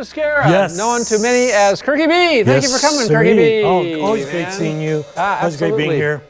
Bisquera, Yes. known to many as Curty B. Thank you for coming, Curty B. Oh, always great seeing you. Always great being here.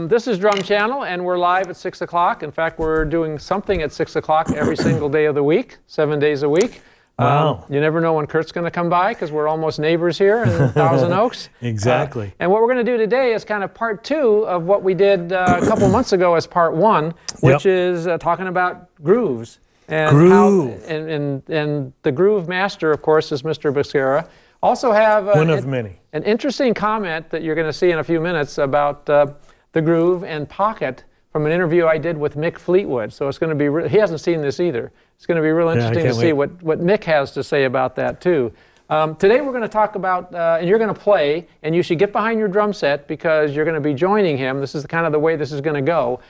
This is DrumChannel, and we're live at 6 o'clock. In fact, we're doing something at 6 o'clock every single day of the week, 7 days a week. Wow. You never know when Kurt's going to come by because we're almost neighbors here in Thousand Oaks. Exactly. And what we're going to do today is kind of part two of what we did a couple months ago as part one, which is talking about grooves. And and the groove master, of course, is Mr. Bisquera. Also have one of many. An interesting comment that you're going to see in a few minutes about the groove and pocket from an interview I did with Mick Fleetwood. So it's going to be, he hasn't seen this either. It's going to be real interesting to see what Mick has to say about that too. Today we're going to talk about, and you're going to play, and you should get behind your drum set because you're going to be joining him. This is kind of the way this is going to go.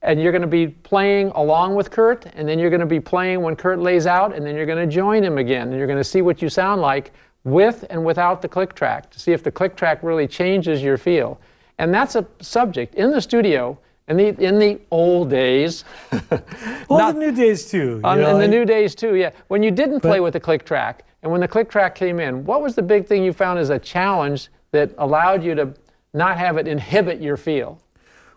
And you're going to be playing along with Curt, and then you're going to be playing when Curt lays out, and then you're going to join him again. And you're going to see what you sound like with and without the click track, to see if the click track really changes your feel. And that's a subject in the studio. In the old days. Well, the new days too. In the new days too, yeah. When you didn't play with the click track, and when the click track came in, what was the big thing you found as a challenge that allowed you to not have it inhibit your feel?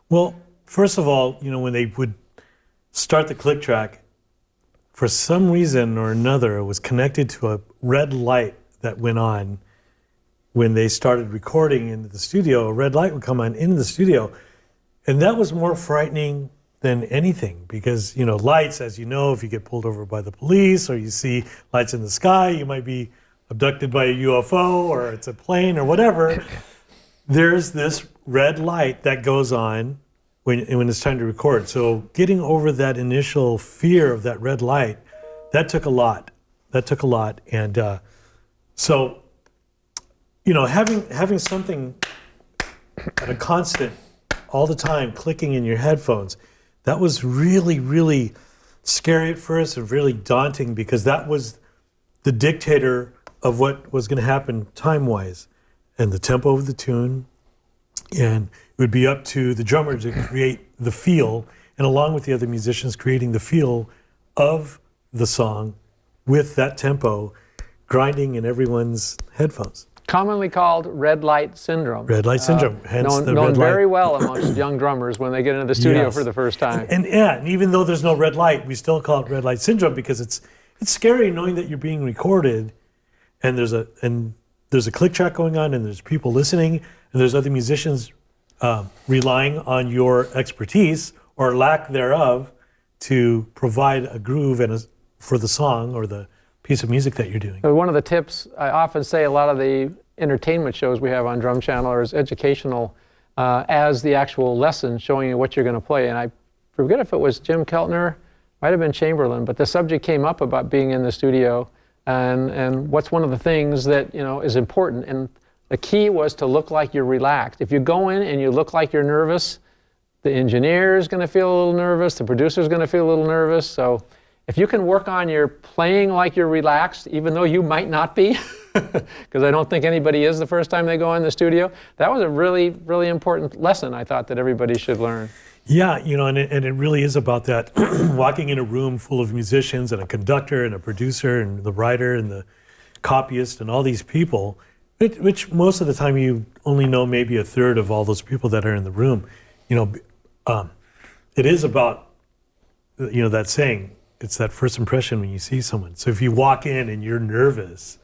Well, first of all, when they would start the click track, for some reason or another, it was connected to a red light that went on when they started recording into the studio. A red light would come on into the studio. And that was more frightening than anything because, lights, as you know, if you get pulled over by the police or you see lights in the sky, you might be abducted by a UFO or it's a plane or whatever. There's this red light that goes on when it's time to record. So getting over that initial fear of that red light, that took a lot. And so, having something at a constant all the time clicking in your headphones, that was really, really scary at first and really daunting because that was the dictator of what was going to happen time-wise and the tempo of the tune. And it would be up to the drummer to create the feel, and along with the other musicians creating the feel of the song with that tempo grinding in everyone's headphones. Commonly called red light syndrome. Red light syndrome, hence the red light. Known very well amongst young drummers when they get into the studio for the first time. And even though there's no red light, we still call it red light syndrome because it's scary knowing that you're being recorded, and there's a click track going on, and there's people listening, and there's other musicians relying on your expertise or lack thereof to provide a groove for the song or the piece of music that you're doing. One of the tips, I often say a lot of the entertainment shows we have on DrumChannel are as educational as the actual lesson showing you what you're going to play. And I forget if it was Jim Keltner, might have been Chamberlain, but the subject came up about being in the studio and what's one of the things that is important. And the key was to look like you're relaxed. If you go in and you look like you're nervous, the engineer is going to feel a little nervous, the producer is going to feel a little nervous. So if you can work on your playing like you're relaxed, even though you might not be, because I don't think anybody is the first time they go in the studio, that was a really, really important lesson I thought that everybody should learn. Yeah, and it really is about that, walking in a room full of musicians and a conductor and a producer and the writer and the copyist and all these people, which most of the time you only know maybe a third of all those people that are in the room. It is about, that saying, it's that first impression when you see someone. So if you walk in and you're nervous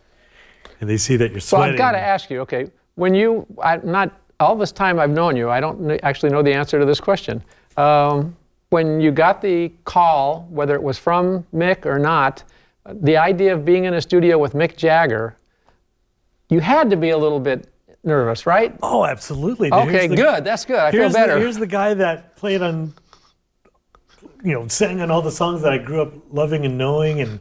and they see that you're sweating. Well, I've got to ask you, okay, not all this time I've known you, I don't actually know the answer to this question. When you got the call, whether it was from Mick or not, the idea of being in a studio with Mick Jagger, you had to be a little bit nervous, right? Oh, absolutely. Okay, good. That's good. I feel better. Here's the guy that played on, sang on all the songs that I grew up loving and knowing, and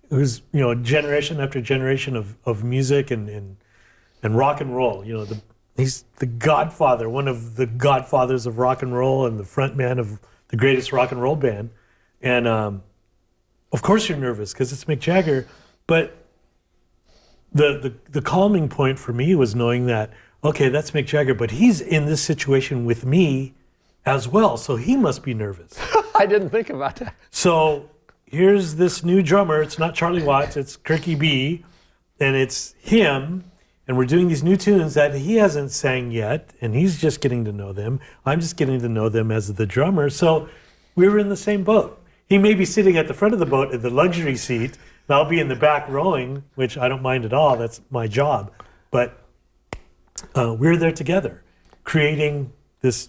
who's, generation after generation of music and rock and roll. He's the godfather, one of the godfathers of rock and roll and the front man of the greatest rock and roll band. And of course you're nervous because it's Mick Jagger, but the calming point for me was knowing that, okay, that's Mick Jagger, but he's in this situation with me as well, so he must be nervous. I didn't think about that. So here's this new drummer. It's not Charlie Watts, it's Kirky B, and it's him. And we're doing these new tunes that he hasn't sang yet, and he's just getting to know them. I'm just getting to know them as the drummer. So we were in the same boat. He may be sitting at the front of the boat in the luxury seat, and I'll be in the back rowing, which I don't mind at all. That's my job. But we're there together, creating this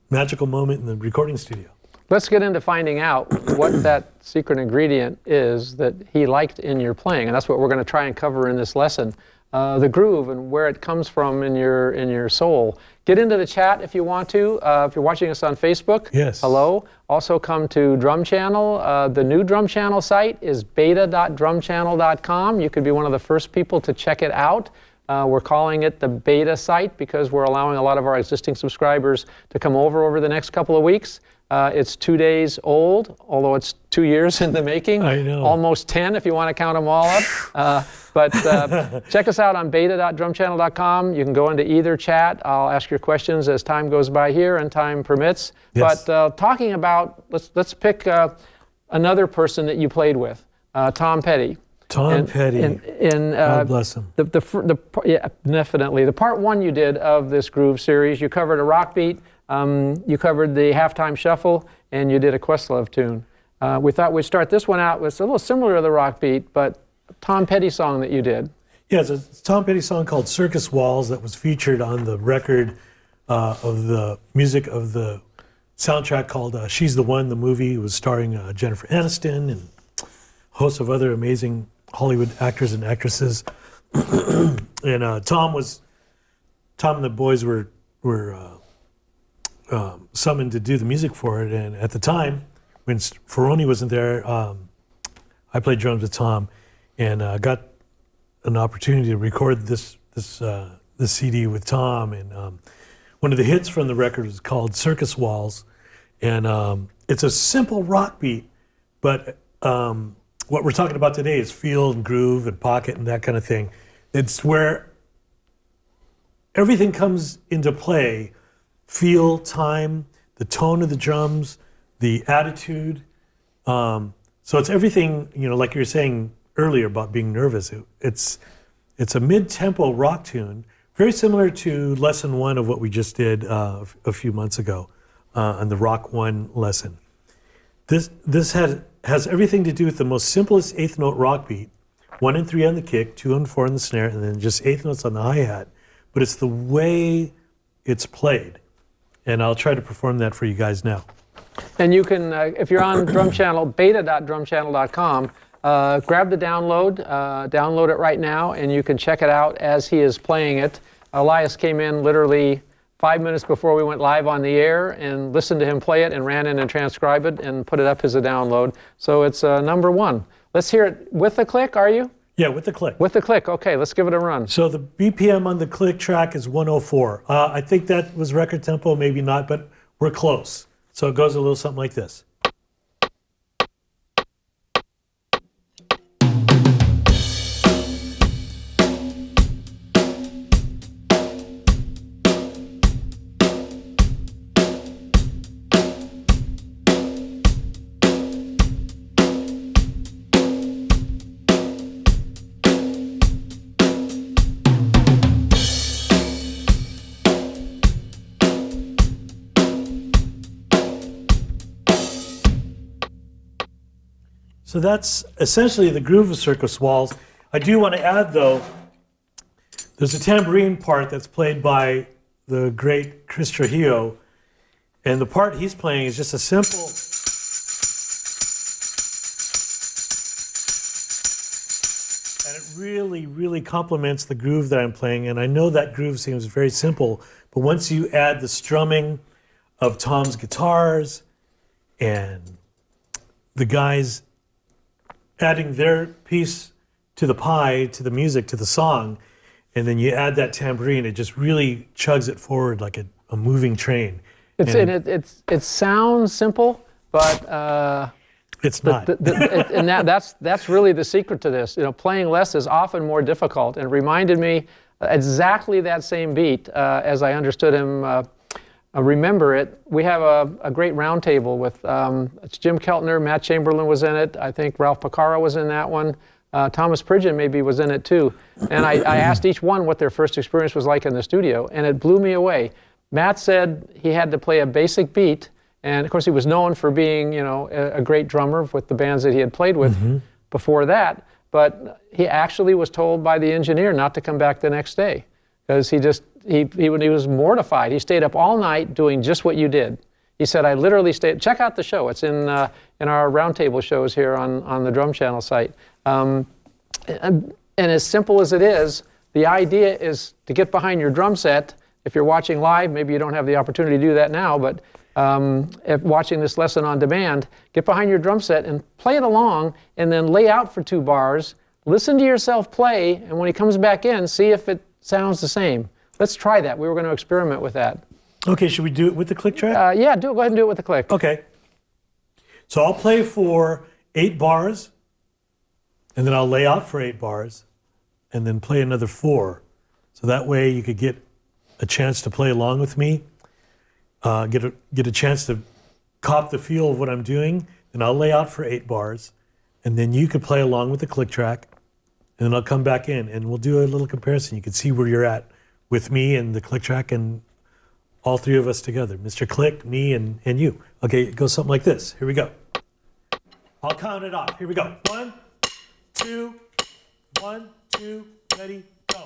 magical moment in the recording studio. Let's get into finding out what that secret ingredient is that he liked in your playing, and that's what we're going to try and cover in this lesson. The groove and where it comes from in your soul. Get into the chat if you want to. If you're watching us on Facebook, yes. Hello. Also come to DrumChannel. The new DrumChannel site is beta.drumchannel.com. You could be one of the first people to check it out. We're calling it the beta site because we're allowing a lot of our existing subscribers to come over the next couple of weeks. It's 2 days old, although it's 2 years in the making. I know. Almost 10 if you want to count them all up. But check us out on beta.drumchannel.com. You can go into either chat. I'll ask your questions as time goes by here and time permits. Yes. But talking about, let's pick another person that you played with, Tom Petty. Tom Petty. God bless him. Yeah, definitely. The part one you did of this groove series, you covered a rock beat, you covered the halftime shuffle, and you did a Questlove tune. We thought we'd start this one out with a little similar to the rock beat, but a Tom Petty song that you did. Yeah, it's a Tom Petty song called Circus Walls that was featured on the record of the music of the soundtrack called She's the One, the movie. It was starring Jennifer Aniston and hosts of other amazing Hollywood actors and actresses. And Tom and the boys were summoned to do the music for it. And at the time, when Ferroni wasn't there, I played drums with Tom and got an opportunity to record this CD with Tom. And one of the hits from the record was called Circus Walls. And it's a simple rock beat, but what we're talking about today is feel and groove and pocket and that kind of thing. It's where everything comes into play. Feel, time, the tone of the drums, the attitude. So it's everything, like you were saying earlier about being nervous. It's a mid-tempo rock tune, very similar to lesson one of what we just did a few months ago on the Rock 1 lesson. This has everything to do with the most simplest eighth note rock beat, 1 and 3 on the kick, 2 and 4 on the snare, and then just eighth notes on the hi-hat. But it's the way it's played. And I'll try to perform that for you guys now. And you can, if you're on DrumChannel, beta.drumchannel.com, grab the download, download it right now, and you can check it out as he is playing it. Elias came in literally 5 minutes before we went live on the air and listened to him play it and ran in and transcribed it and put it up as a download. So it's number one. Let's hear it with the click, are you? Yeah, with the click. With the click, okay, let's give it a run. So the BPM on the click track is 104. I think that was record tempo, maybe not, but we're close. So it goes a little something like this. So that's essentially the groove of Circus Walls. I do want to add, though, there's a tambourine part that's played by the great Chris Trujillo, and the part he's playing is just a simple... And it really, really complements the groove that I'm playing, and I know that groove seems very simple, but once you add the strumming of Tom's guitars and the guys adding their piece to the pie, to the music, to the song, and then you add that tambourine, it just really chugs it forward like a moving train. It sounds simple, but it's not. And that's really the secret to this. Playing less is often more difficult, and it reminded me exactly that same beat as I understood him remember it, we have a great round table with it's Jim Keltner, Matt Chamberlain was in it, I think Ralph Picara was in that one, Thomas Pridgeon maybe was in it too. And I asked each one what their first experience was like in the studio, and it blew me away. Matt said he had to play a basic beat, and of course he was known for being, you know, a great drummer with the bands that he had played with before that, but he actually was told by the engineer not to come back the next day because he was mortified. He stayed up all night doing just what you did. He said, I literally stayed, check out the show. It's in our roundtable shows here on the DrumChannel site. And as simple as it is, the idea is to get behind your drum set. If you're watching live, maybe you don't have the opportunity to do that now, but if watching this lesson on demand, get behind your drum set and play it along, and then lay out for 2 bars, listen to yourself play, and when he comes back in, see if it sounds the same. Let's try that. We were going to experiment with that. Okay, should we do it with the click track? Yeah, go ahead and do it with the click. Okay. So I'll play for 8 bars, and then I'll lay out for 8 bars, and then play another 4. So that way you could get a chance to play along with me, get a chance to cop the feel of what I'm doing, and I'll lay out for 8 bars, and then you could play along with the click track, and then I'll come back in, and we'll do a little comparison. You can see where you're at with me and the click track and all 3 of us together, Mr. Click, me, and you. Okay, it goes something like this. Here we go. I'll count it off. Here we go. 1, 2, 1, 2, ready, go.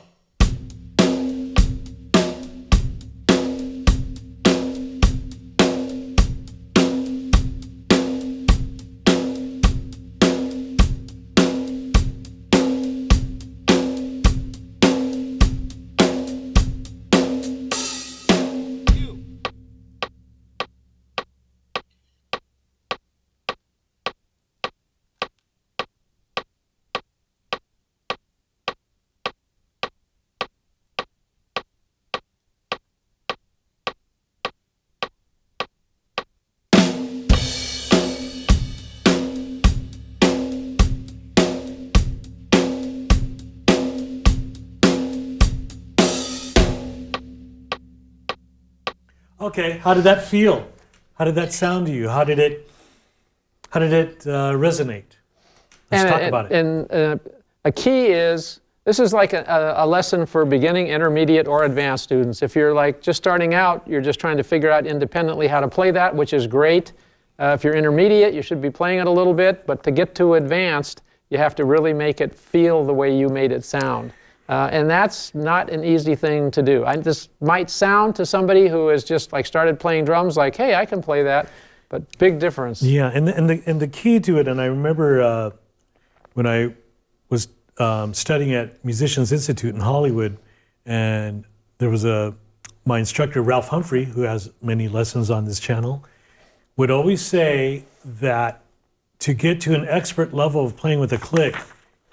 Okay, how did that feel? How did that sound to you? How did it resonate? Let's talk about it. And a key is, this is like a lesson for beginning, intermediate, or advanced students. If you're like just starting out, you're just trying to figure out independently how to play that, which is great. If you're intermediate, you should be playing it a little bit, but to get to advanced, you have to really make it feel the way you made it sound. And that's not an easy thing to do. This might sound to somebody who has just like started playing drums like, hey, I can play that, but big difference. Yeah, and the key to it, and I remember when I was studying at Musicians Institute in Hollywood, and there was my instructor, Ralph Humphrey, who has many lessons on this channel, would always say that to get to an expert level of playing with a click,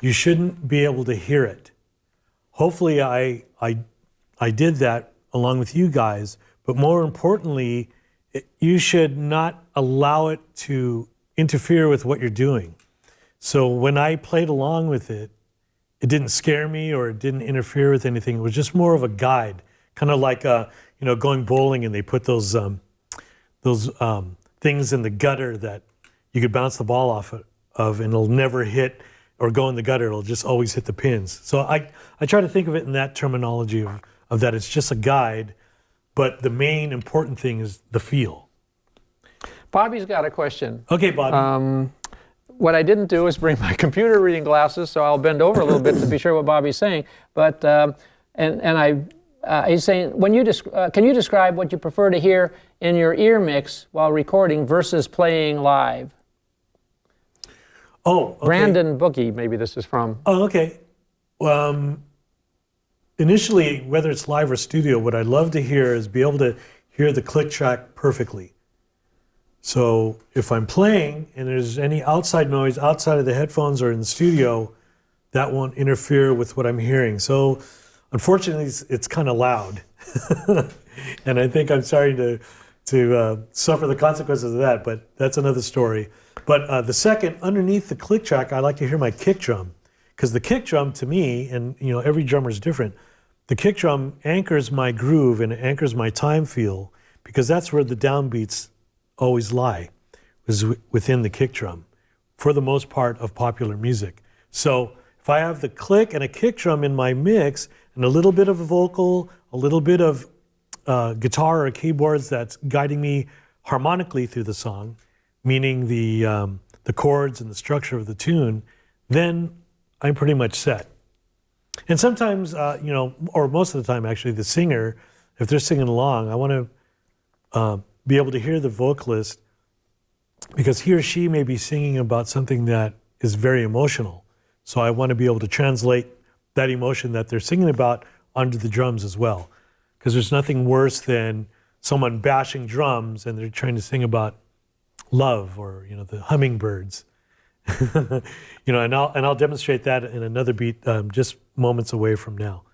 you shouldn't be able to hear it. Hopefully I did that along with you guys, but more importantly, you should not allow it to interfere with what you're doing. So when I played along with it, it didn't scare me or it didn't interfere with anything. It was just more of a guide, kind of like going bowling and they put those things in the gutter that you could bounce the ball off of and it'll never hit or go in the gutter, it'll just always hit the pins. So I try to think of it in that terminology of that it's just a guide, but the main important thing is the feel. Bobby's got a question. Okay, Bobby. What I didn't do is bring my computer reading glasses, so I'll bend over a little bit to be sure what Bobby's saying. But he's saying, can you describe what you prefer to hear in your ear mix while recording versus playing live? Oh, okay. Brandon Boogie, maybe this is from. Oh, okay. Initially, whether it's live or studio, what I'd love to hear is be able to hear the click track perfectly. So if I'm playing and there's any outside noise outside of the headphones or in the studio, that won't interfere with what I'm hearing. So unfortunately, it's kind of loud. And I think I'm starting to suffer the consequences of that, but that's another story. But the second, underneath the click track, I like to hear my kick drum. Because the kick drum to me, and every drummer is different, the kick drum anchors my groove and it anchors my time feel. because that's where the downbeats always lie, is within the kick drum, for the most part of popular music. So if I have the click and a kick drum in my mix, and a little bit of a vocal, a little bit of guitar or keyboards that's guiding me harmonically through the song, meaning the chords and the structure of the tune, then I'm pretty much set. And sometimes, or most of the time actually, the singer, if they're singing along, I want to be able to hear the vocalist, because he or she may be singing about something that is very emotional. So I want to be able to translate that emotion that they're singing about onto the drums as well. Because there's nothing worse than someone bashing drums and they're trying to sing about love or, the hummingbirds. And I'll demonstrate that in another beat just moments away from now.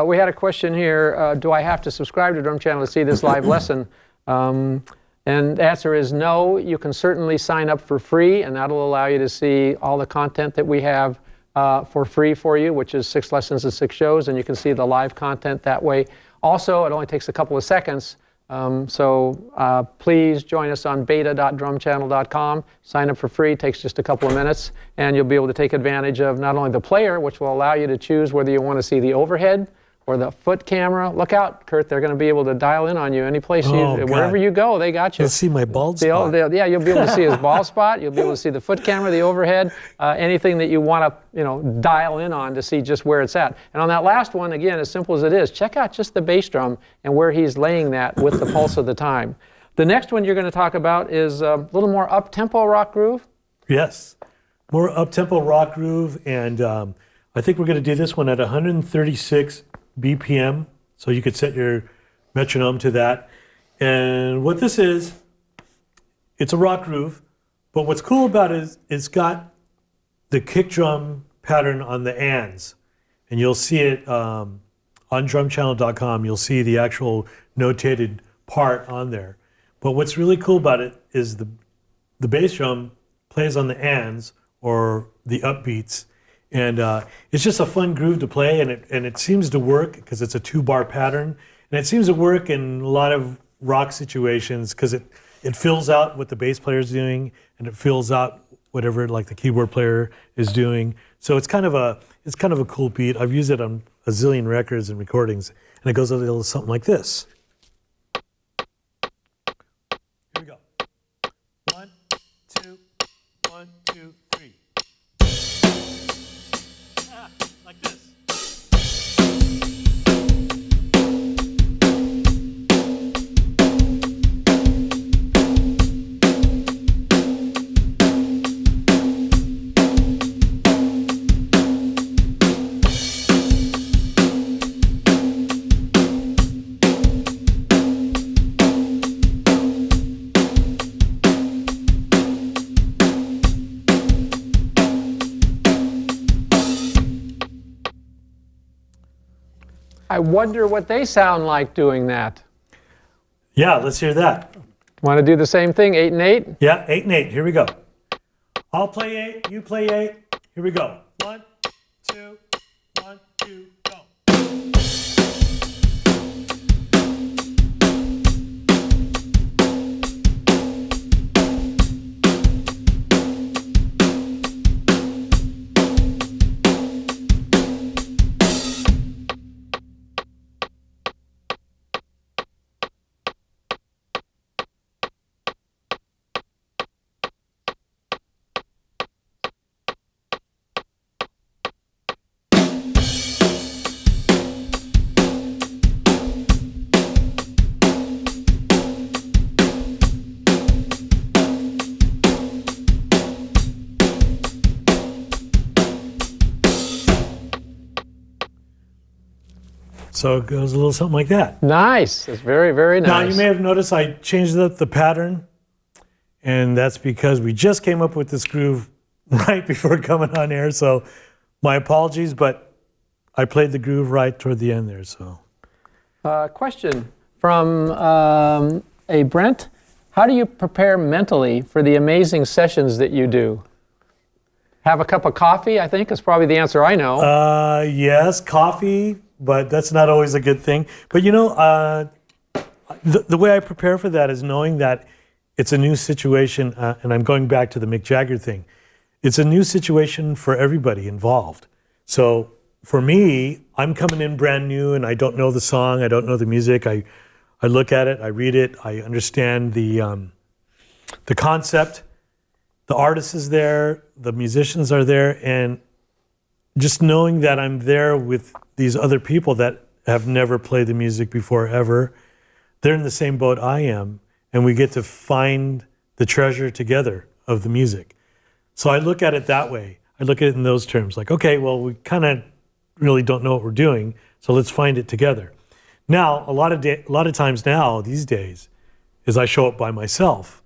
We had a question here, do I have to subscribe to Drum Channel to see this live lesson? And the answer is no. You can certainly sign up for free, and that'll allow you to see all the content that we have for free for you, which is 6 lessons and 6 shows, and you can see the live content that way. Also, it only takes a couple of seconds, so please join us on beta.drumchannel.com. Sign up for free, it takes just a couple of minutes, and you'll be able to take advantage of not only the player, which will allow you to choose whether you want to see the overhead or the foot camera. Look out, Curt, they're going to be able to dial in on you any place, wherever you go, they got you. You'll see my bald spot. Yeah, you'll be able to see his bald spot, you'll be able to see the foot camera, the overhead, anything that you want to dial in on to see just where it's at. And on that last one, again, as simple as it is, check out just the bass drum and where he's laying that with the pulse of the time. The next one you're going to talk about is a little more up-tempo rock groove. Yes, more up-tempo rock groove, and I think we're going to do this one at 136 BPM, so you could set your metronome to that. And what this is, it's a rock groove, but what's cool about it is it's got the kick drum pattern on the ands, and you'll see it on DrumChannel.com. You'll see the actual notated part on there. But what's really cool about it is the bass drum plays on the ands, or the upbeats, and it's just a fun groove to play, and it seems to work because it's a 2-bar pattern, and it seems to work in a lot of rock situations because it fills out what the bass player is doing, and it fills out whatever like the keyboard player is doing. So it's kind of a cool beat. I've used it on a zillion records and recordings, and it goes a little something like this. Here we go. 1, 2, 1, 2, 3. Like this. I wonder what they sound like doing that. Yeah, let's hear that. Want to do the same thing, 8 and 8? Yeah, 8 and 8. Here we go. I'll play 8, you play 8. Here we go. 1, 2, 1, 2, go. So it goes a little something like that. Nice. It's very, very nice. Now, you may have noticed I changed up the pattern, and that's because we just came up with this groove right before coming on air, so my apologies, but I played the groove right toward the end there. So, question from a Brent. How do you prepare mentally for the amazing sessions that you do? Have a cup of coffee, I think, is probably the answer I know. Yes, coffee, but that's not always a good thing. But The way I prepare for that is knowing that it's a new situation, and I'm going back to the Mick Jagger thing. It's a new situation for everybody involved. So for me, I'm coming in brand new and I don't know the song, I don't know the music. I look at it, I read it, I understand the concept. The artist is there, the musicians are there, and just knowing that I'm there with these other people that have never played the music before ever, they're in the same boat I am, and we get to find the treasure together of the music. So I look at it that way. I look at it in those terms, like, okay, well, we kind of really don't know what we're doing, so let's find it together. Now, a lot of times now, these days, is I show up by myself,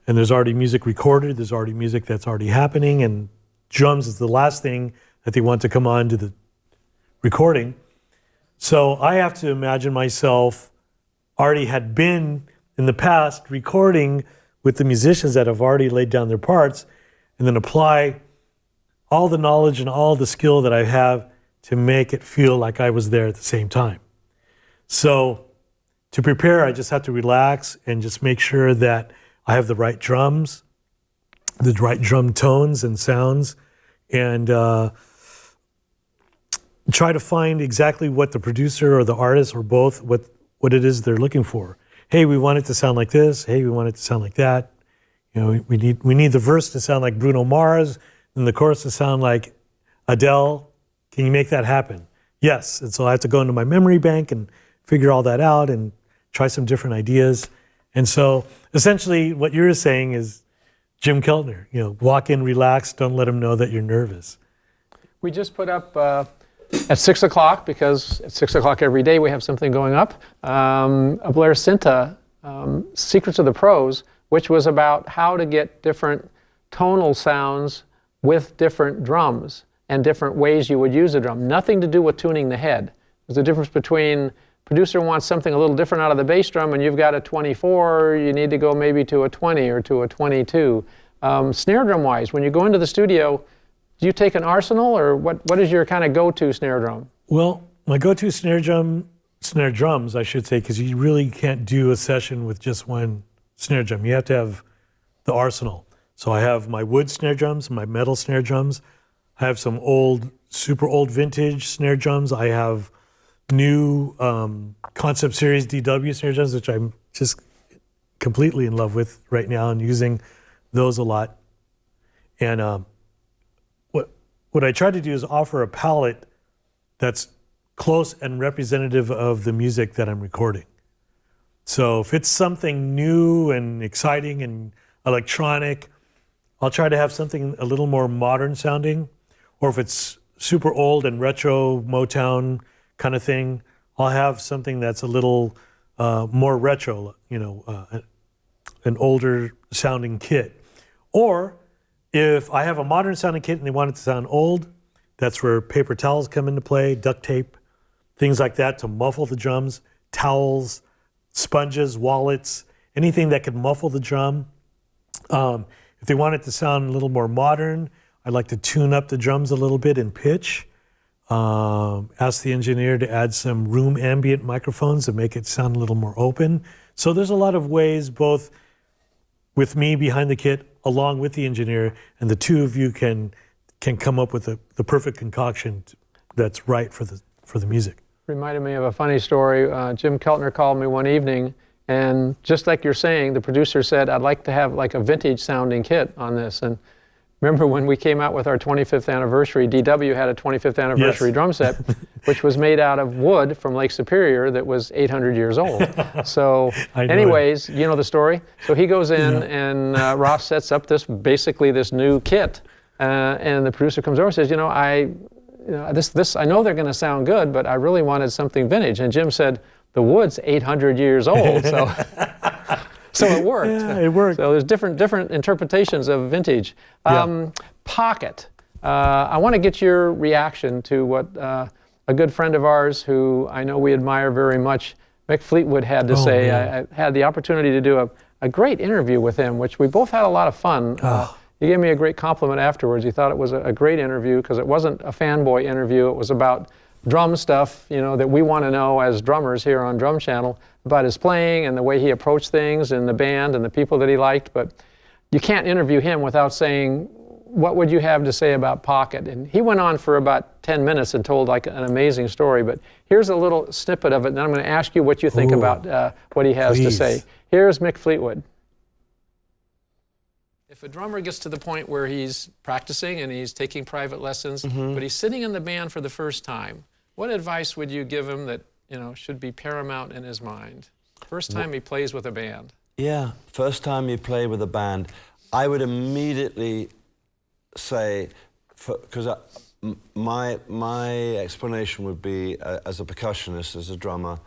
and there's already music recorded, there's already music that's already happening, and drums is the last thing that they want to come on to the recording. So I have to imagine myself already had been in the past recording with the musicians that have already laid down their parts, and then apply all the knowledge and all the skill that I have to make it feel like I was there at the same time. So to prepare, I just have to relax and just make sure that I have the right drums, the right drum tones and sounds, and try to find exactly what the producer or the artist or both, what it is they're looking for. Hey, we want it to sound like this. Hey, we want it to sound like that. You know, we need the verse to sound like Bruno Mars and the chorus to sound like Adele. Can you make that happen? Yes. And so I have to go into my memory bank and figure all that out and try some different ideas. And so essentially what you're saying is Jim Keltner, you know, walk in, relax, don't let them know that you're nervous. We just put up at 6 o'clock, because at 6 o'clock every day we have something going up, a Blair Cinta, Secrets of the Pros, which was about how to get different tonal sounds with different drums and different ways you would use a drum. Nothing to do with tuning the head. There's a difference between producer wants something a little different out of the bass drum and you've got a 24, you need to go maybe to a 20 or to a 22. Snare drum wise, when you go into the studio, do you take an arsenal, or what is your kind of go-to snare drum? Well, my go-to snare drums, I should say, because you really can't do a session with just one snare drum. You have to have the arsenal. So I have my wood snare drums, my metal snare drums. I have some old, super old vintage snare drums. I have new Concept Series DW snare drums, which I'm just completely in love with right now and using those a lot. And what I try to do is offer a palette that's close and representative of the music that I'm recording. So if it's something new and exciting and electronic, I'll try to have something a little more modern sounding. Or if it's super old and retro Motown kind of thing, I'll have something that's a little more retro, you know, an older sounding kit. Or if I have a modern sounding kit and they want it to sound old, that's where paper towels come into play, duct tape, things like that to muffle the drums, towels, sponges, wallets, anything that could muffle the drum. If they want it to sound a little more modern, I like to tune up the drums a little bit in pitch. Ask the engineer to add some room ambient microphones to make it sound a little more open. So there's a lot of ways, both with me behind the kit, along with the engineer, and the two of you can come up with the perfect concoction that's right for the music. Reminded me of a funny story. Jim Keltner called me one evening, and just like you're saying, the producer said, I'd like to have like a vintage sounding kit on this. And remember when we came out with our 25th anniversary, DW had a 25th anniversary drum set, which was made out of wood from Lake Superior that was 800 years old. So anyways, you know the story. So he goes in and Ross sets up basically this new kit. And the producer comes over and says, you know, I know they're going to sound good, but I really wanted something vintage. And Jim said, the wood's 800 years old. So so it worked. Yeah, it worked. So there's different interpretations of vintage. Pocket. I want to get your reaction to what a good friend of ours who I know we admire very much, Mick Fleetwood, had to say. I had the opportunity to do a great interview with him, which we both had a lot of fun. He gave me a great compliment afterwards. He thought it was a great interview because it wasn't a fanboy interview. It was about drum stuff, that we want to know as drummers here on DrumChannel about his playing and the way he approached things and the band and the people that he liked. But you can't interview him without saying, what would you have to say about Pocket? And he went on for about 10 minutes and told like an amazing story. But here's a little snippet of it, and then I'm going to ask you what you think about what he has to say. Here's Mick Fleetwood. If a drummer gets to the point where he's practicing and he's taking private lessons, but he's sitting in the band for the first time, what advice would you give him that should be paramount in his mind? First time he plays with a band. Yeah, first time you play with a band, I would immediately say, because my explanation would be, as a percussionist, as a drummer,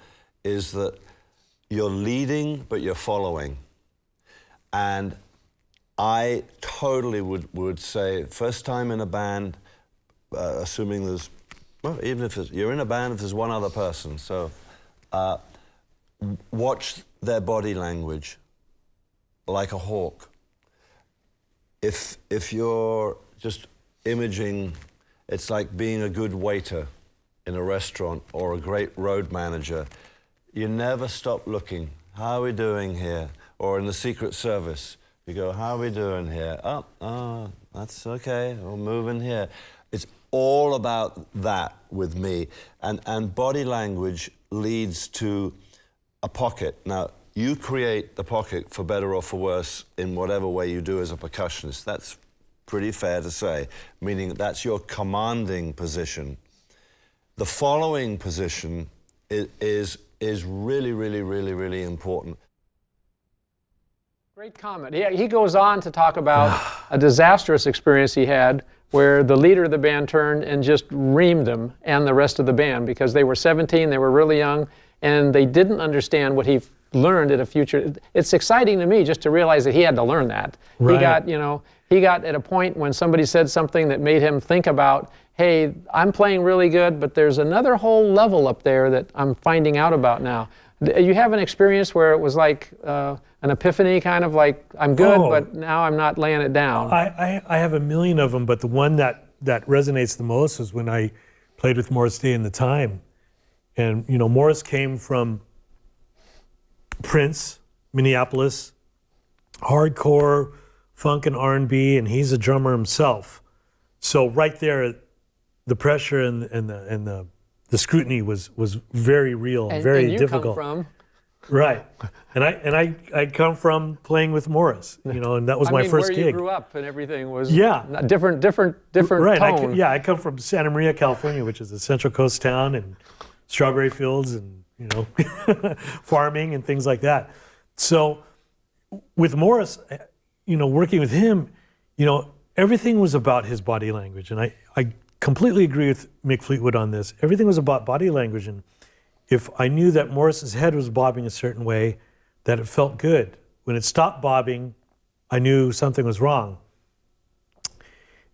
is that you're leading, but you're following. And I totally would say, first time in a band, assuming there's, well, even if you're in a band, if there's one other person, so watch their body language like a hawk. If you're just imaging, it's like being a good waiter in a restaurant or a great road manager. You never stop looking. How are we doing here? Or in the Secret Service, you go, how are we doing here? Oh, that's okay, we're moving here. It's all about that with me. And body language leads to a pocket. Now, you create the pocket for better or for worse in whatever way you do as a percussionist. That's pretty fair to say, meaning that's your commanding position. The following position is really, really, really, really important. Great comment. He goes on to talk about a disastrous experience he had where the leader of the band turned and just reamed him and the rest of the band because they were 17, they were really young, and they didn't understand what he learned at a future. It's exciting to me just to realize that he had to learn that. Right. He got at a point when somebody said something that made him think about, hey, I'm playing really good, but there's another whole level up there that I'm finding out about now. You have an experience where it was like an epiphany, kind of like, I'm good, but now I'm not laying it down. I have a million of them, but the one that resonates the most is when I played with Morris Day and the Time. And, Morris came from Prince, Minneapolis, hardcore funk and R&B, and he's a drummer himself. So right there, the pressure and the scrutiny was very real and very you difficult. Come from. Right, and I come from playing with Morris, and that was my first gig. Where you grew up and everything was different right. tone. I come from Santa Maria, California, which is a Central Coast town, and strawberry fields and farming and things like that. So with Morris, working with him, everything was about his body language, and I completely agree with Mick Fleetwood on this. Everything was about body language, and if I knew that Morris's head was bobbing a certain way, that it felt good. When it stopped bobbing, I knew something was wrong.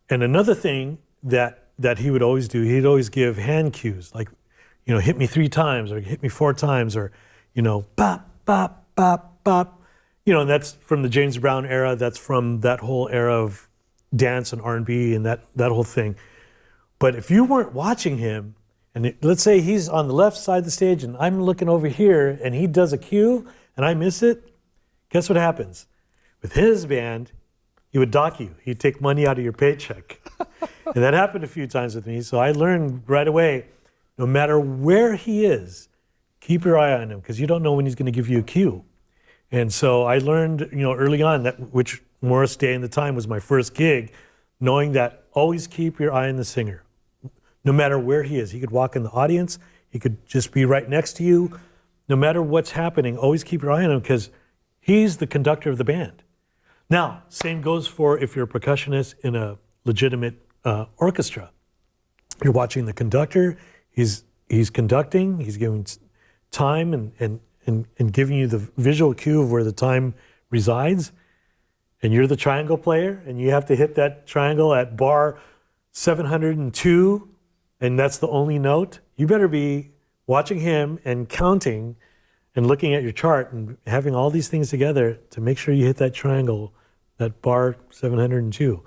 And another thing that he would always do, he'd always give hand cues, like, hit me 3 times, or hit me 4 times, or, bop, bop, bop, bop. And that's from the James Brown era, that's from that whole era of dance and R&B and that whole thing. But if you weren't watching him, and let's say he's on the left side of the stage and I'm looking over here and he does a cue and I miss it, guess what happens? With his band, he would dock you. He'd take money out of your paycheck. And that happened a few times with me. So I learned right away, no matter where he is, keep your eye on him because you don't know when he's going to give you a cue. And so I learned, early on, which Morris Day and the Time was my first gig, knowing that always keep your eye on the singer. No matter where he is. He could walk in the audience. He could just be right next to you. No matter what's happening, always keep your eye on him because he's the conductor of the band. Now, same goes for if you're a percussionist in a legitimate orchestra. You're watching the conductor. He's conducting. He's giving time and giving you the visual cue of where the time resides. And you're the triangle player, and you have to hit that triangle at bar 702. And that's the only note. You better be watching him and counting and looking at your chart and having all these things together to make sure you hit that triangle, that bar 702.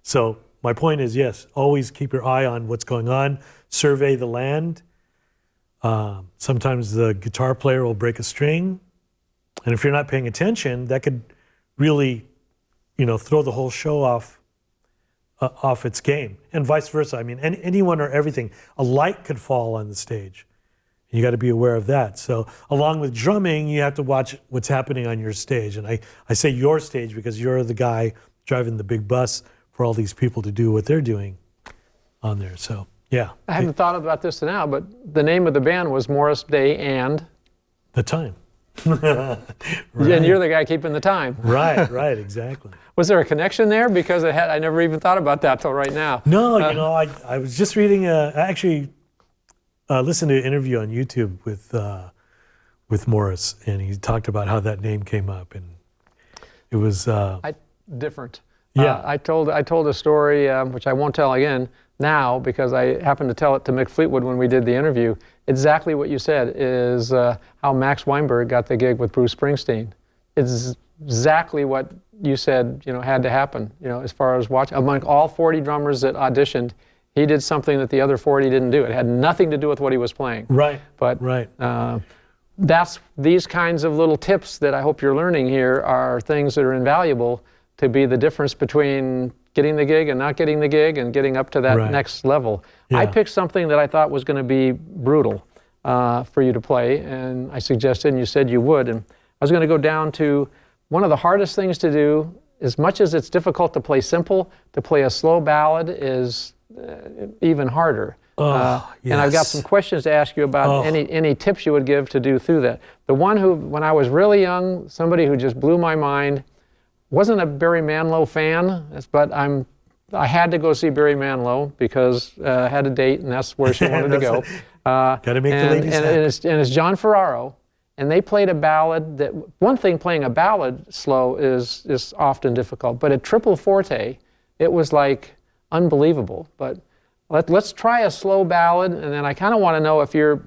So my point is, yes, always keep your eye on what's going on. Survey the land. Sometimes the guitar player will break a string. And if you're not paying attention, that could really, throw the whole show off its game. And vice versa. I mean, anyone or everything. A light could fall on the stage. You got to be aware of that. So along with drumming, you have to watch what's happening on your stage. And I say your stage because you're the guy driving the big bus for all these people to do what they're doing on there. So, yeah. I hadn't thought about this now, but the name of the band was Morris Day and? The Time. Right. And you're the guy keeping the time. Right, exactly. Was there a connection there? Because I never even thought about that till right now. No, I was just reading, I listened to an interview on YouTube with Morris, and he talked about how that name came up, and it was different. Yeah. I told a story which I won't tell again now because I happened to tell it to Mick Fleetwood when we did the interview. Exactly what you said is how Max Weinberg got the gig with Bruce Springsteen. It's exactly what you said. Had to happen. As far as watching among all 40 drummers that auditioned. He did something that the other 40 didn't do. It had nothing to do with what he was playing. Right. But right. That's these kinds of little tips that I hope you're learning here are things that are invaluable to be the difference between getting the gig and not getting the gig and getting up to that next level. Yeah. I picked something that I thought was going to be brutal for you to play, and I suggested, and you said you would. And I was going to go down to one of the hardest things to do. As much as it's difficult to play simple, to play a slow ballad is even harder. Yes. And I've got some questions to ask you about any tips you would give to do through that. The one who, when I was really young, somebody who just blew my mind, wasn't a Barry Manilow fan, but I had to go see Barry Manilow because I had a date and that's where she wanted to go. Got to make the ladies happy. And it's John Ferraro, and they played a ballad that, one thing playing a ballad slow is often difficult, but at triple forte, it was like unbelievable. But let's try a slow ballad, and then I kind of want to know if you're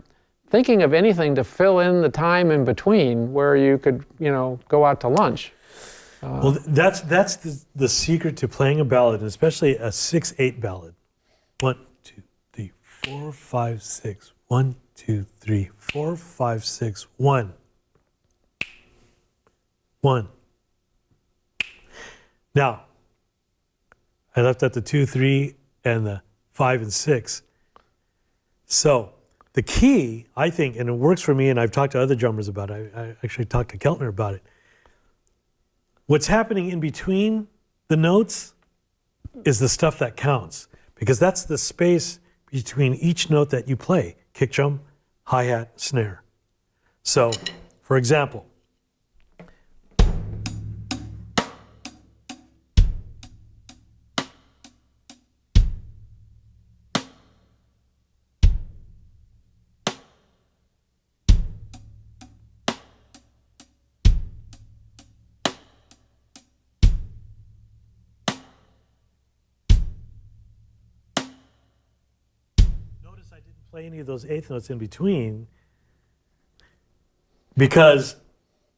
thinking of anything to fill in the time in between where you could, go out to lunch. Well, that's the secret to playing a ballad, and especially a 6/8 ballad. 1, 2, 3, 4, 5, 6. 1, 2, 3, 4, 5, 6. 1. 1. Now, I left out the 2, 3, and the 5 and 6. So the key, I think, and it works for me, and I've talked to other drummers about it. I actually talked to Keltner about it. What's happening in between the notes is the stuff that counts, because that's the space between each note that you play: kick drum, hi-hat, snare. So, for example, play any of those eighth notes in between because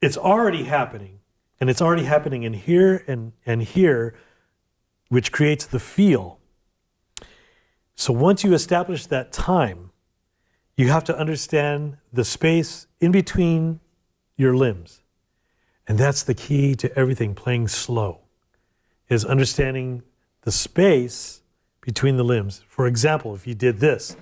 it's already happening, and it's already happening in here and here, which creates the feel. So once you establish that time, you have to understand the space in between your limbs. And that's the key to everything playing slow, is understanding the space between the limbs. For example, if you did this,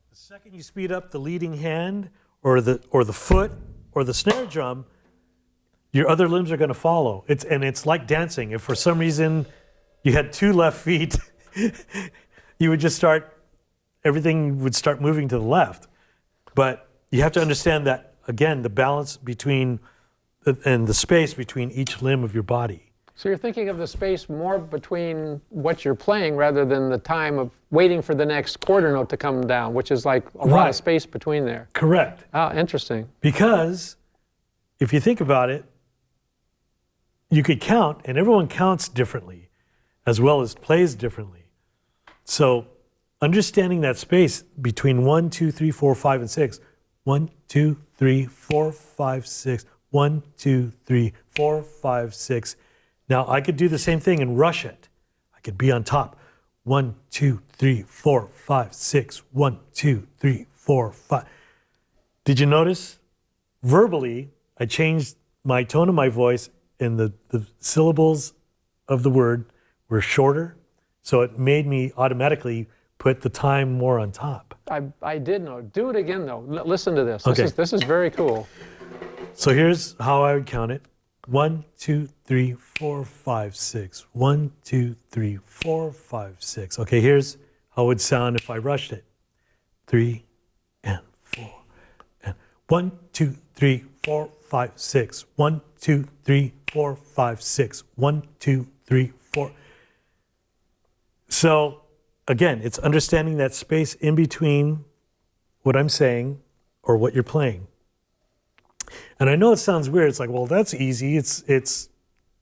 the second you speed up the leading hand or the foot or the snare drum, your other limbs are going to follow. It's like dancing. If for some reason you had 2 left feet, you would just everything would start moving to the left. But you have to understand that, again, the balance between and the space between each limb of your body. So you're thinking of the space more between what you're playing rather than the time of waiting for the next quarter note to come down, which is like a lot of space between there. Correct. Ah, interesting. Because if you think about it, you could count, and everyone counts differently, as well as plays differently. So understanding that space between 1, 2, 3, 4, 5, and 6. 1, 2, 3, 4, 5, 6. 1, 2, 3, 4, 5, 6. Now I could do the same thing and rush it. I could be on top. 1, 2, 3, 4, 5, 6. 1, 2, 3, 4, 5. Did you notice? Verbally, I changed my tone of my voice, and the syllables of the word were shorter, so it made me automatically put the time more on top. I did know. Do it again, though. Listen to this. Okay. This is very cool. So here's how I would count it. 1, 2, 3, 4, 5, 6. 1, 2, 3, 4, 5, 6. Okay, here's how it would sound if I rushed it. 3 and 4 and 1, 2, 3, 4, 5, 6. 1, 2, 3, 4, 5, 6. 1, 2, 3, 4. So again, it's understanding that space in between what I'm saying or what you're playing. And I know it sounds weird. It's like, well, that's easy. It's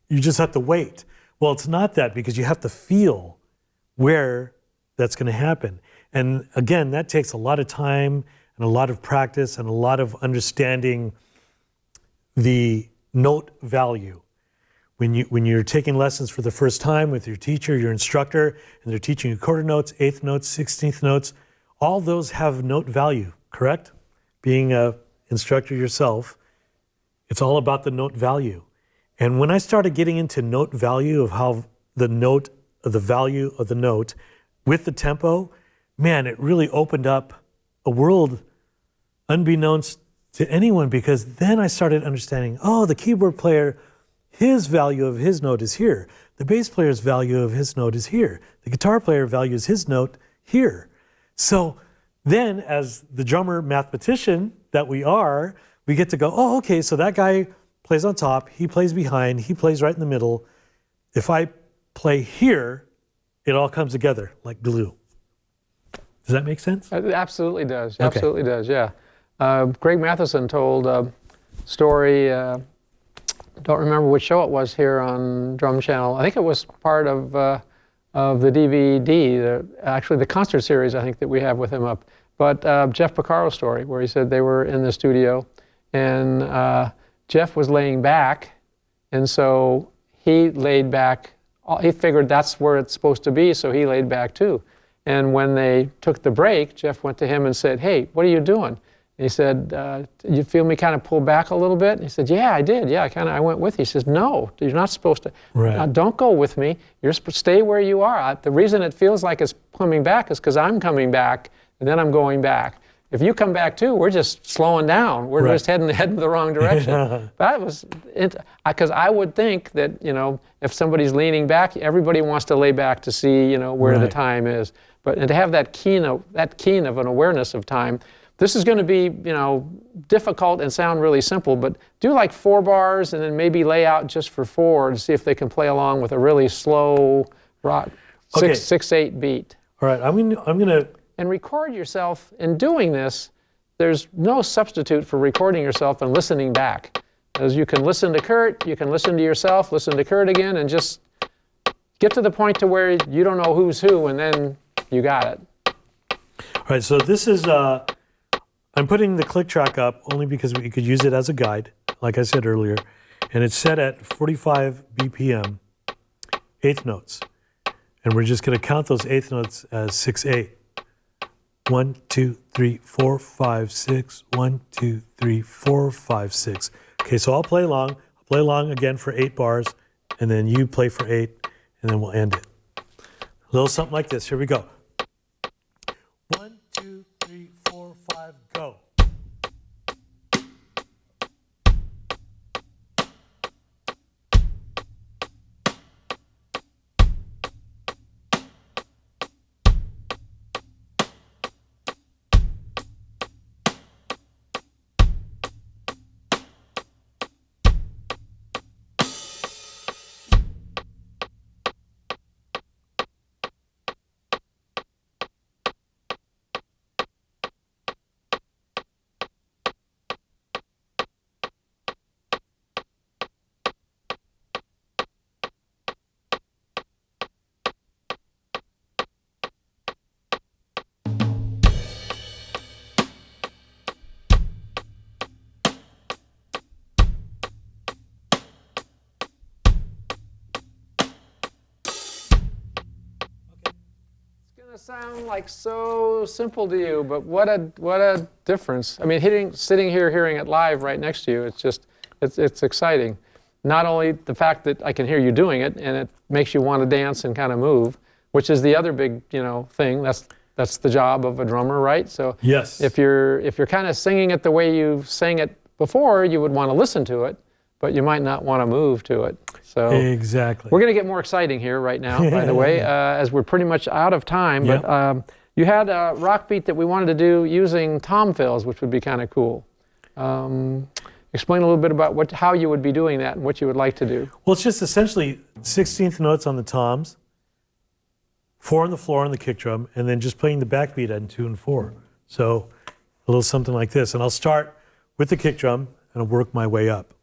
you just have to wait. Well, it's not that, because you have to feel where that's going to happen. And again, that takes a lot of time and a lot of practice and a lot of understanding the note value. When you're taking lessons for the first time with your teacher, your instructor, and they're teaching you quarter notes, eighth notes, 16th notes, all those have note value, correct? Being an instructor yourself, it's all about the note value. And when I started getting into note value, of how the value of the note with the tempo, man, it really opened up a world unbeknownst to anyone, because then I started understanding, oh, the keyboard player, his value of his note is here. The bass player's value of his note is here. The guitar player values his note here. So then, as the drummer mathematician that we are, we get to go, oh, okay, so that guy plays on top, he plays behind, he plays right in the middle. If I play here, it all comes together like glue. Does that make sense? It absolutely does. Okay. Absolutely does, yeah. Greg Matheson told a story, don't remember which show it was here on DrumChannel. I think it was part of the DVD, actually the concert series I think that we have with him up. But Jeff Porcaro's story, where he said they were in the studio and Jeff was laying back, and so he laid back. He figured that's where it's supposed to be, so he laid back too. And when they took the break, Jeff went to him and said, "Hey, what are you doing?" And he said, "You feel me kind of pull back a little bit?" And he said, "Yeah, I did. Yeah, I went with you." He says, "No, you're not supposed to. Right. Don't go with me. You're supposed to stay where you are. The reason it feels like it's coming back is because I'm coming back, and then I'm going back. If you come back too, we're just slowing down. We're Right. just heading the wrong direction." That was it, because I would think that, if somebody's leaning back, everybody wants to lay back to see, where the Right. time is. And to have that keen of an awareness of time. This is going to be, difficult and sound really simple, but do like 4 bars and then maybe lay out just for 4 to see if they can play along with a really slow rock, Okay. 6/8 beat. All right, I'm gonna. And record yourself in doing this. There's no substitute for recording yourself and listening back. As you can listen to Curt, you can listen to yourself, listen to Curt again, and just get to the point to where you don't know who's who, and then you got it. All right, so this is. I'm putting the click track up only because we could use it as a guide, like I said earlier, and it's set at 45 BPM, eighth notes, and we're just going to count those eighth notes as 6/8. 1, 2, 3, 4, 5, 6. 1, 2, 3, 4, 5, 6. Okay, so I'll play along. I'll play along again for 8 bars, and then you play for 8, and then we'll end it. A little something like this. Here we go. 1, 2, 3, 4, 5, go. sound like so simple to you, but what a difference. I mean, sitting here hearing it live right next to you, it's exciting. Not only the fact that I can hear you doing it and it makes you want to dance and kind of move, which is the other big, thing. That's the job of a drummer, right? So Yes. if you're kind of singing it the way you sang it before, you would want to listen to it, but you might not want to move to it. So Exactly. we're going to get more exciting here right now, by the way, as we're pretty much out of time. Yep. But you had a rock beat that we wanted to do using tom fills, which would be kind of cool. Explain a little bit about how you would be doing that and what you would like to do. Well, it's just essentially 16th notes on the toms, 4 on the floor on the kick drum, and then just playing the backbeat on 2 and 4. So a little something like this. And I'll start with the kick drum and I'll work my way up.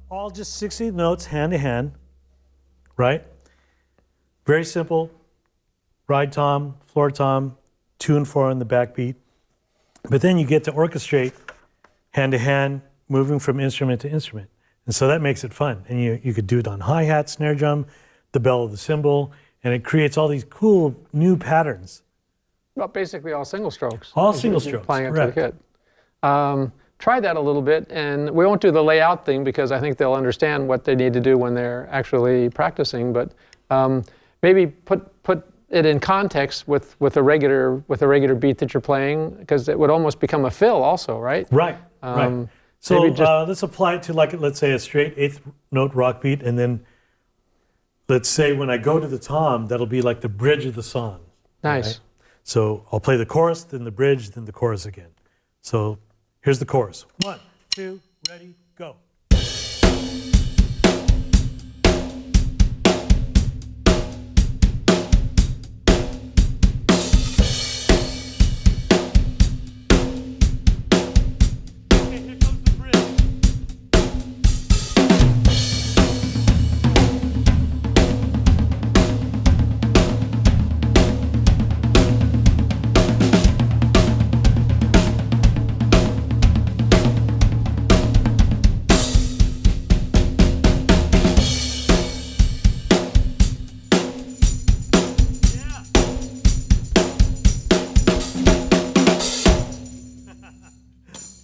All just 16th notes hand to hand, right? Very simple. Ride tom, floor tom, 2 and 4 on the backbeat. But then you get to orchestrate hand to hand, moving from instrument to instrument. And so that makes it fun. And you could do it on hi-hat, snare drum, the bell of the cymbal, and it creates all these cool new patterns. Well, basically all single strokes. All single strokes, Playing it to correct. the kit. Try that a little bit, and we won't do the layout thing because I think they'll understand what they need to do when they're actually practicing. But maybe put it in context with a regular beat that you're playing, because it would almost become a fill, also, right? Right. Right. So let's apply it to, like, let's say a straight 8th note rock beat, and then let's say when I go to the tom, that'll be like the bridge of the song. Nice. Right? So I'll play the chorus, then the bridge, then the chorus again. So here's the chorus. 1, 2, ready, go. Okay, here comes the bridge.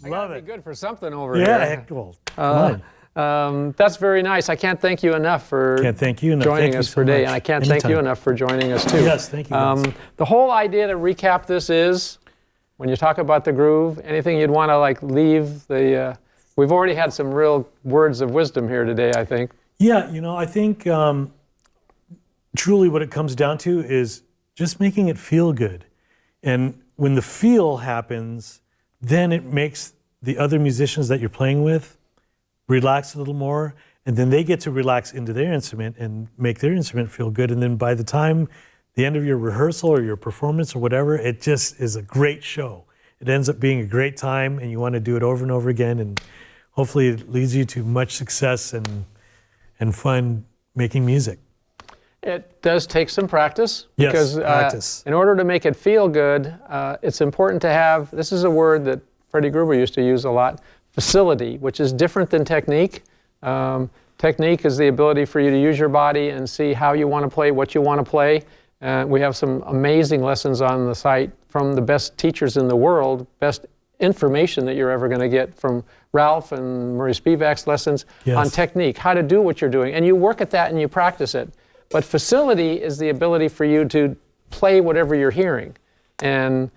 Love That'd it. be good for something over Yeah, here. heck, well, come on. That's very nice. I can't thank you enough for Can't thank you enough. joining Thank you us so today, much. and I can't thank you Anytime. enough for joining us too. Yes, thank you, guys. The whole idea to recap this is, when you talk about the groove, anything you'd want to leave the. We've already had some real words of wisdom here today, I think. Yeah, I think truly what it comes down to is just making it feel good. And when the feel happens, then it makes the other musicians that you're playing with relax a little more, and then they get to relax into their instrument and make their instrument feel good. And then by the time the end of your rehearsal or your performance or whatever, it just is a great show. It ends up being a great time, and you want to do it over and over again, and hopefully it leads you to much success and fun making music. It does take some practice. Yes, because, practice. In order to make it feel good, it's important to have, this is a word that Freddie Gruber used to use a lot, facility, which is different than technique. Technique is the ability for you to use your body and see how you want to play, what you want to play. We have some amazing lessons on the site from the best teachers in the world, best information that you're ever going to get from Ralph and Murray Spivak's lessons on technique, how to do what you're doing. And you work at that and you practice it. But facility is the ability for you to play whatever you're hearing. And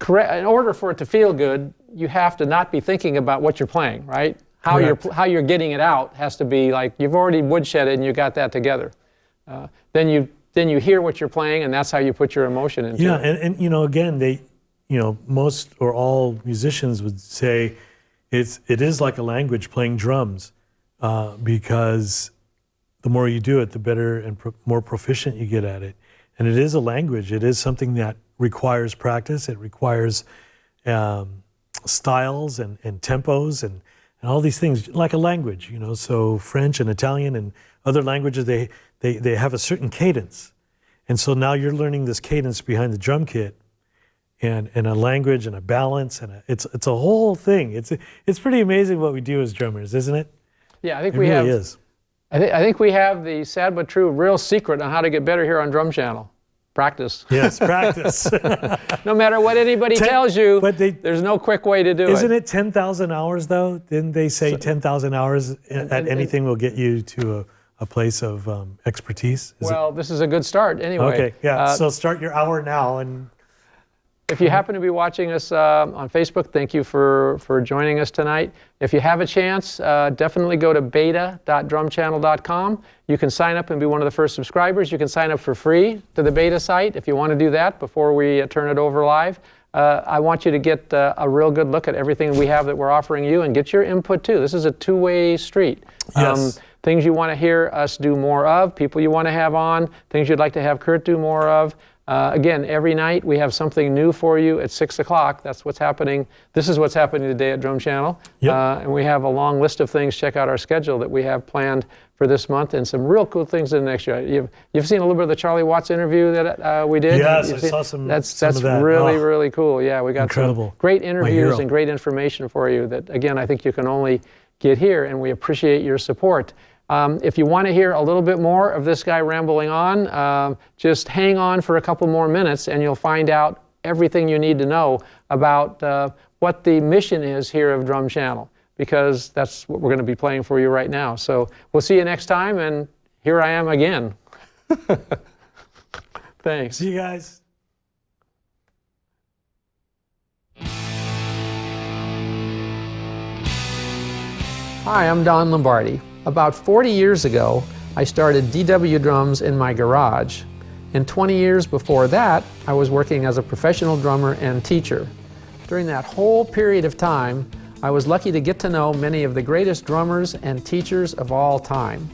in order for it to feel good, you have to not be thinking about what you're playing, right? how Correct. you're getting it out has to be like you've already woodshedded and you got that together. Then you hear what you're playing, and that's how you put your emotion into Yeah, it. and again, most or all musicians would say it is like a language playing drums, because the more you do it, the better and more proficient you get at it. And it is a language. It is something that requires practice. It requires styles and tempos and all these things, like a language. So French and Italian and other languages, they have a certain cadence. And so now you're learning this cadence behind the drum kit, and a language and a balance, and it's a whole thing. It's pretty amazing what we do as drummers, isn't it? Yeah, I think It we really have. is. I think we have the sad but true real secret on how to get better here on DrumChannel. Practice. Yes, practice. No matter what anybody tells you, but there's no quick way to do Isn't it. it 10,000 hours though? Didn't they say 10,000 hours at anything will get you to a place of expertise? Well, this is a good start anyway. Okay, yeah. So start your hour now, and If you happen to be watching us on Facebook, thank you for joining us tonight. If you have a chance, definitely go to beta.drumchannel.com. You can sign up and be one of the first subscribers. You can sign up for free to the beta site if you want to do that before we turn it over live. I want you to get a real good look at everything we have that we're offering you and get your input too. This is a two-way street. Yes. Things you want to hear us do more of, people you want to have on, things you'd like to have Curt do more of. Again, every night we have something new for you at 6 o'clock. That's what's happening. This is what's happening today at DrumChannel. Yep. And we have a long list of things. Check out our schedule that we have planned for this month, and some real cool things in the next year. You've seen a little bit of the Charlie Watts interview that we did? Yes, You've I seen- saw some That's of that. really, Oh, really cool. Yeah, we got incredible. some great interviews hero. and great information for you that, again, I think you can only get here, and we appreciate your support. If you want to hear a little bit more of this guy rambling on, just hang on for a couple more minutes and you'll find out everything you need to know about what the mission is here of DrumChannel, because that's what we're going to be playing for you right now. So we'll see you next time, and here I am again. Thanks. see you guys. Hi, I'm Don Lombardi. About 40 years ago, I started DW drums in my garage. And 20 years before that, I was working as a professional drummer and teacher. During that whole period of time, I was lucky to get to know many of the greatest drummers and teachers of all time.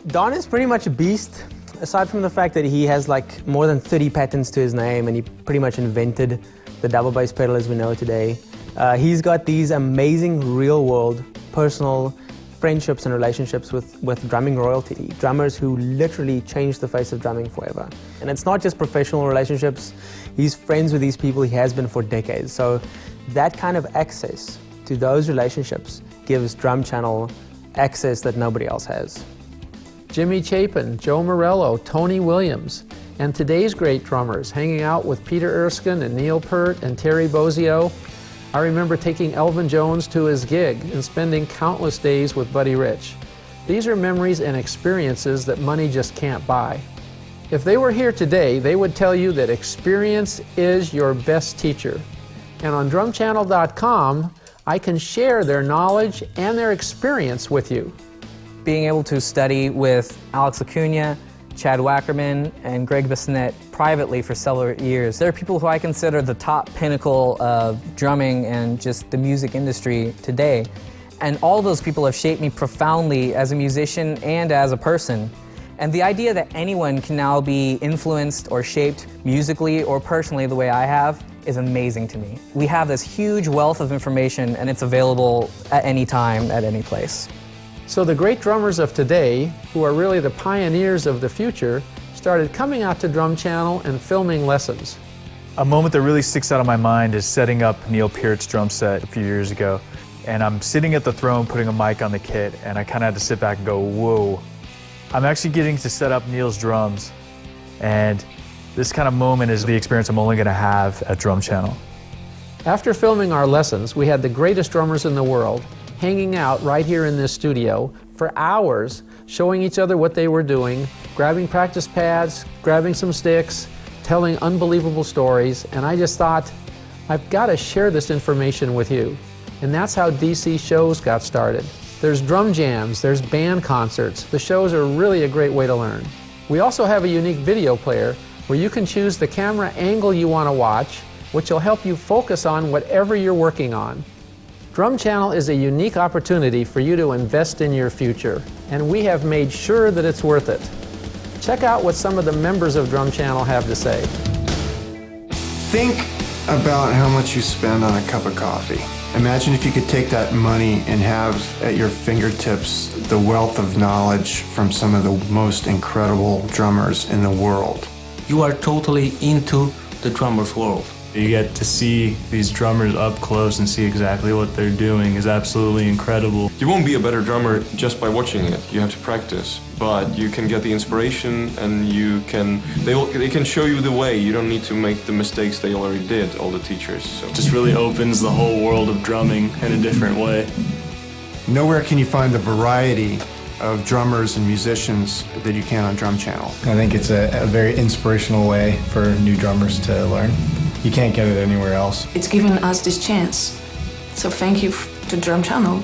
Don is pretty much a beast, aside from the fact that he has like more than 30 patents to his name, and he pretty much invented the double bass pedal as we know it today. He's got these amazing real-world, personal friendships and relationships with drumming royalty, drummers who literally changed the face of drumming forever. And it's not just professional relationships, he's friends with these people, he has been for decades. So that kind of access to those relationships gives DrumChannel access that nobody else has. Jimmy Chapin, Joe Morello, Tony Williams, and today's great drummers hanging out with Peter Erskine and Neil Peart and Terry Bozzio. I remember taking Elvin Jones to his gig and spending countless days with Buddy Rich. These are memories and experiences that money just can't buy. If they were here today, they would tell you that experience is your best teacher. And on DrumChannel.com, I can share their knowledge and their experience with you. Being able to study with Alex Acuna, Chad Wackerman, and Greg Bissonette privately for several years. They're people who I consider the top pinnacle of drumming and just the music industry today. And all those people have shaped me profoundly as a musician and as a person. And the idea that anyone can now be influenced or shaped musically or personally the way I have is amazing to me. We have this huge wealth of information, and it's available at any time, at any place. So the great drummers of today, who are really the pioneers of the future, started coming out to DrumChannel and filming lessons. A moment that really sticks out in my mind is setting up Neil Peart's drum set a few years ago. And I'm sitting at the throne putting a mic on the kit, and I kind of had to sit back and go, whoa. I'm actually getting to set up Neil's drums. And this kind of moment is the experience I'm only going to have at DrumChannel. After filming our lessons, we had the greatest drummers in the world hanging out right here in this studio for hours, showing each other what they were doing, grabbing practice pads, grabbing some sticks, telling unbelievable stories, and I just thought, I've got to share this information with you. And that's how DC Shows got started. there's drum jams, there's band concerts. The shows are really a great way to learn. We also have a unique video player where you can choose the camera angle you want to watch, which will help you focus on whatever you're working on. DrumChannel is a unique opportunity for you to invest in your future, and we have made sure that it's worth it. Check out what some of the members of DrumChannel have to say. Think about how much you spend on a cup of coffee. Imagine if you could take that money and have at your fingertips the wealth of knowledge from some of the most incredible drummers in the world. You are totally into the drummer's world. You get to see these drummers up close and see exactly what they're doing is absolutely incredible. You won't be a better drummer just by watching it. You have to practice, but you can get the inspiration and they can show you the way. You don't need to make the mistakes they already did, all the teachers. So. Just really opens the whole world of drumming in a different way. Nowhere can you find the variety of drummers and musicians that you can on DrumChannel. I think it's a very inspirational way for new drummers to learn. You can't get it anywhere else. It's given us this chance. So thank you to DrumChannel.